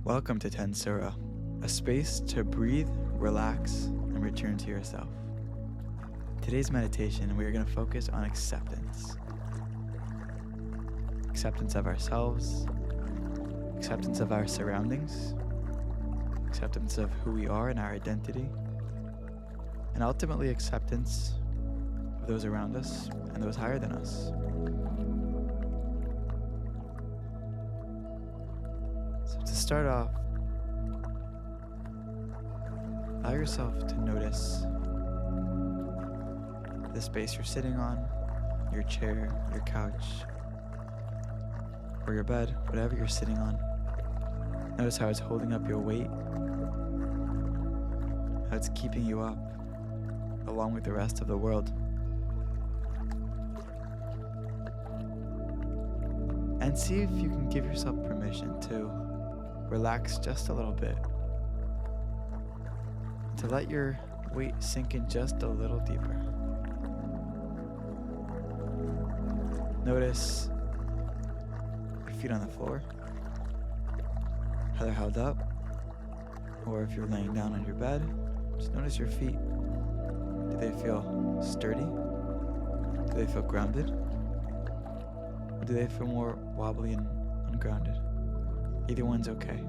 Welcome to Tensura, a space to breathe, relax, and return to yourself. Today's meditation, we are going to focus on acceptance. Acceptance of ourselves, acceptance of our surroundings, acceptance of who we are and our identity, and ultimately acceptance of those around us and those higher than us. So to start off, allow yourself to notice the space you're sitting on, your chair, your couch, or your bed, whatever you're sitting on. Notice how it's holding up your weight, how it's keeping you up, along with the rest of the world. And see if you can give yourself permission to relax just a little bit, to let your weight sink in just a little deeper. Notice your feet on the floor, how they're held up, or if you're laying down on your bed, just notice your feet. Do they feel sturdy? Do they feel grounded? Or do they feel more wobbly and ungrounded? Either one's okay.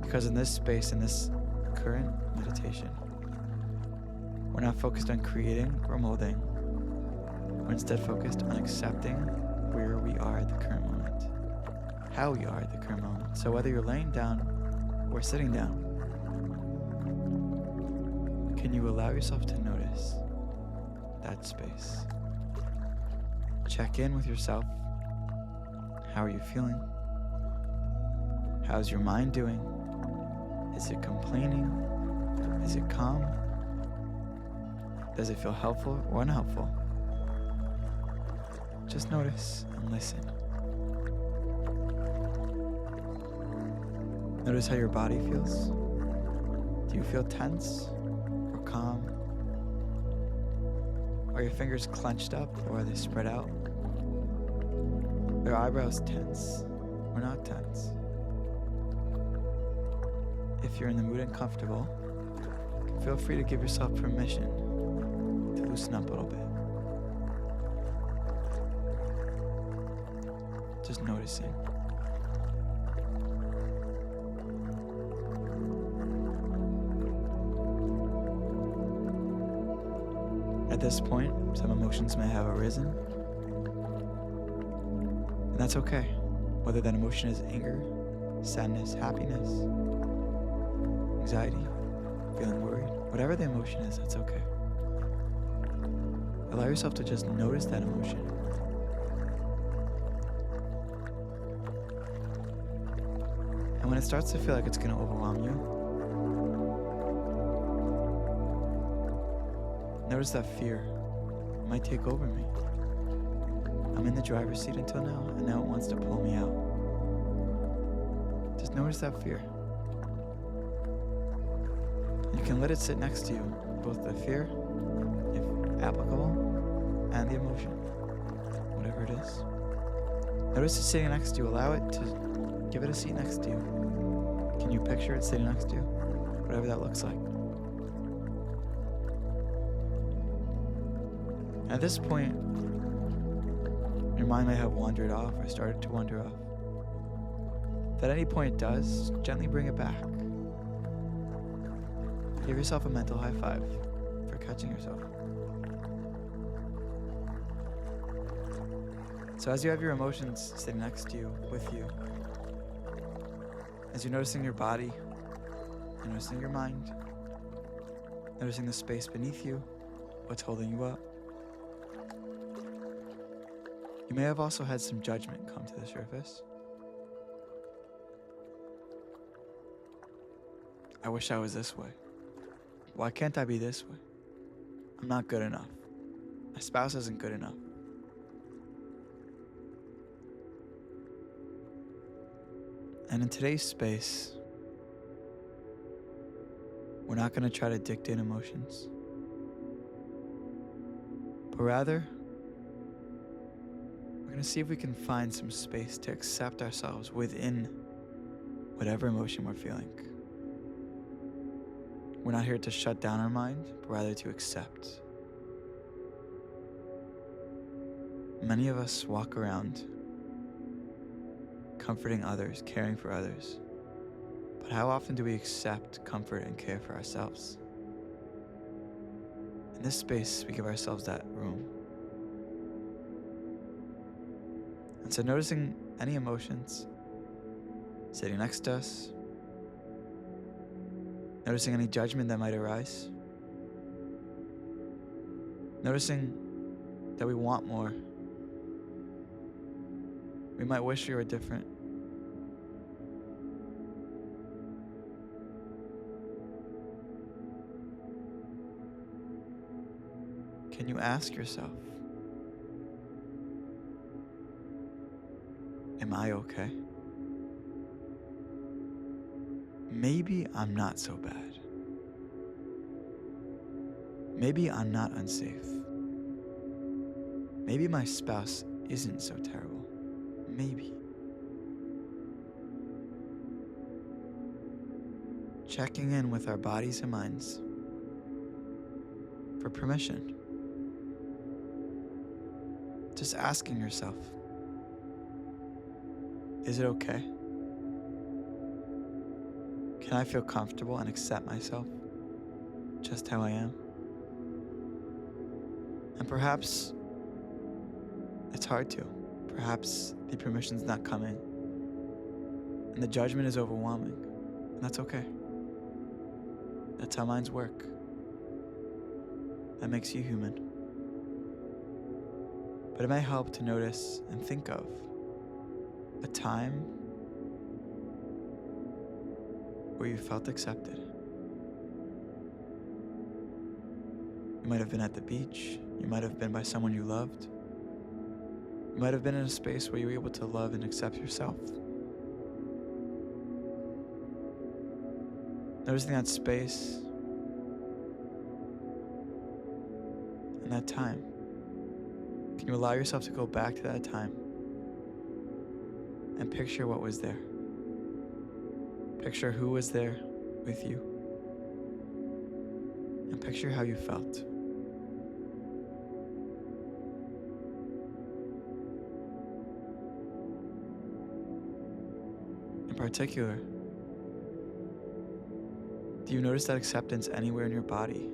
Because in this space, in this current meditation, we're not focused on creating or molding. We're instead focused on accepting where we are at the current moment, how we are at the current moment. So whether you're laying down or sitting down, can you allow yourself to notice that space? Check in with yourself. How are you feeling? How's your mind doing? Is it complaining? Is it calm? Does it feel helpful or unhelpful? Just notice and listen. Notice how your body feels. Do you feel tense or calm? Are your fingers clenched up or are they spread out? Are your eyebrows tense or not tense? If you're in the mood and comfortable, feel free to give yourself permission to loosen up a little bit. Just noticing. At this point, some emotions may have arisen, and that's okay. Whether that emotion is anger, sadness, happiness, anxiety, feeling worried, whatever the emotion is, that's okay. Allow yourself to just notice that emotion. And when it starts to feel like it's going to overwhelm you, notice that fear might take over me. I'm in the driver's seat until now, and now it wants to pull me out. Just notice that fear. You can let it sit next to you, both the fear, if applicable, and the emotion, whatever it is. Notice it sitting next to you. Allow it to give it a seat next to you. Can you picture it sitting next to you? Whatever that looks like. At this point, your mind may have wandered off or started to wander off. If at any point it does, gently bring it back. Give yourself a mental high five for catching yourself. So as you have your emotions sitting next to you, with you, as you're noticing your body, you're noticing your mind, noticing the space beneath you, what's holding you up. You may have also had some judgment come to the surface. I wish I was this way. Why can't I be this way? I'm not good enough. My spouse isn't good enough. And in today's space, we're not going to try to dictate emotions, but rather, we're going to see if we can find some space to accept ourselves within whatever emotion we're feeling. We're not here to shut down our mind, but rather to accept. Many of us walk around comforting others, caring for others. But how often do we accept, comfort, and care for ourselves? In this space, we give ourselves that room. And so noticing any emotions sitting next to us, noticing any judgment that might arise, noticing that we want more. We might wish we were different. Can you ask yourself, am I okay? Maybe I'm not so bad. Maybe I'm not unsafe. Maybe my spouse isn't so terrible. Maybe. Checking in with our bodies and minds for permission. Just asking yourself, is it okay? Can I feel comfortable and accept myself just how I am? And perhaps it's hard to. Perhaps the permission's not coming and the judgment is overwhelming. And that's okay. That's how minds work. That makes you human. But it may help to notice and think of a time where you felt accepted. You might have been at the beach. You might have been by someone you loved. You might have been in a space where you were able to love and accept yourself. Noticing that space and that time. Can you allow yourself to go back to that time and picture what was there? Picture who was there with you. And picture how you felt. In particular, do you notice that acceptance anywhere in your body?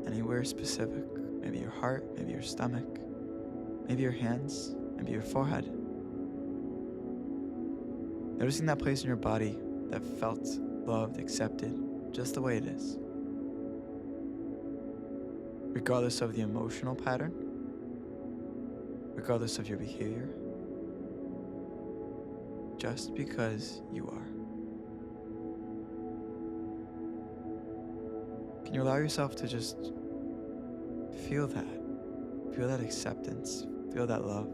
Anywhere specific? Maybe your heart, maybe your stomach, maybe your hands, maybe your forehead. Noticing that place in your body that felt loved, accepted, just the way it is. Regardless of the emotional pattern, regardless of your behavior, just because you are. Can you allow yourself to just feel that acceptance, feel that love?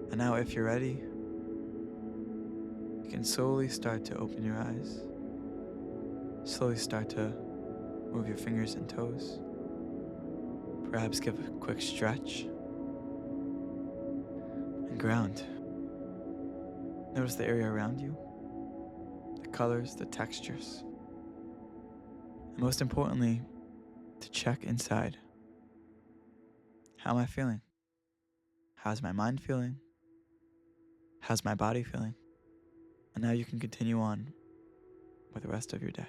And now if you're ready, you can slowly start to open your eyes. Slowly start to move your fingers and toes. Perhaps give a quick stretch. And ground. Notice the area around you, the colors, the textures. And most importantly, to check inside. How am I feeling? How's my mind feeling? How's my body feeling? And now you can continue on with the rest of your day.